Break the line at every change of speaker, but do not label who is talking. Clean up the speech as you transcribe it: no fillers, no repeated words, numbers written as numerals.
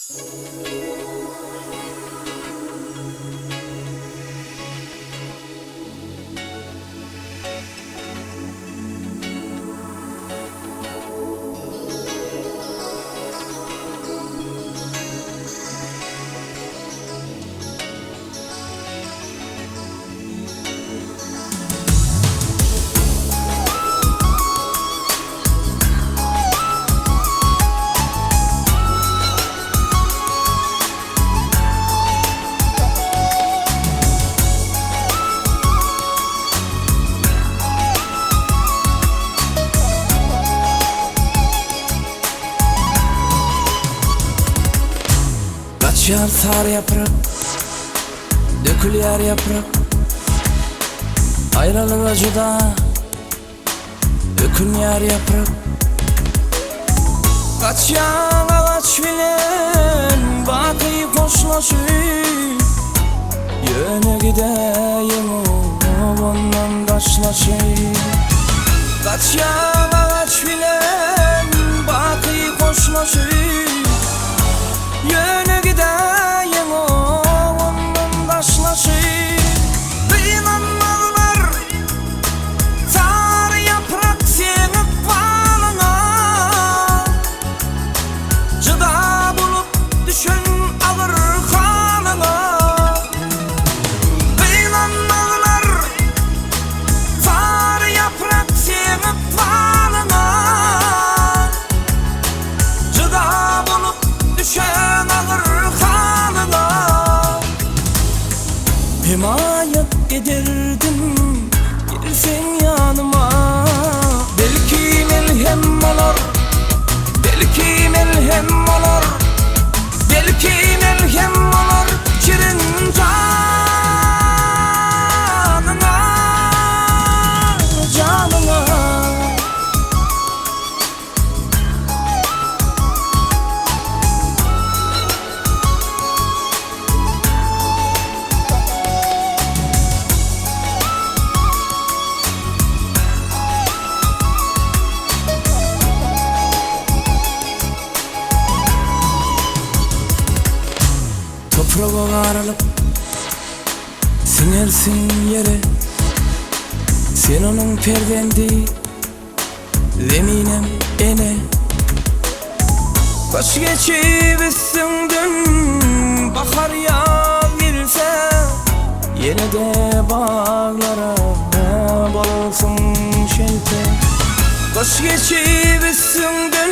Açar sar yaprak, dökülüyor yaprak, ayrılık acıda dökülüyor yaprak. Kaçyan ağaç bilen batıyı koşlaşıp yöne gideyim ondan kaçlaşayım. Kaçyan ağaç bilen batıyı koşlaşıp yöne gideyim ondan kaçlaşayım. Kıynanmalılar sar yaprak seni bağlana, cıda bulup düşün alır kanına. Kıynanmalılar sar yaprak seni bağlana, cıda bulup düşen alır kanına. Himayet ederdim gelsen yanıma, belki melhem olur, belki melhem olur, belki melhem olur şirin canına, canına. Toprağa ağrılıp sinersin yere, sen onun perdendi zeminem ene. Kaç geçip üstünden bahar yağırsa, yine de bağlara bol olsun şelter. Kaç geçip üstünden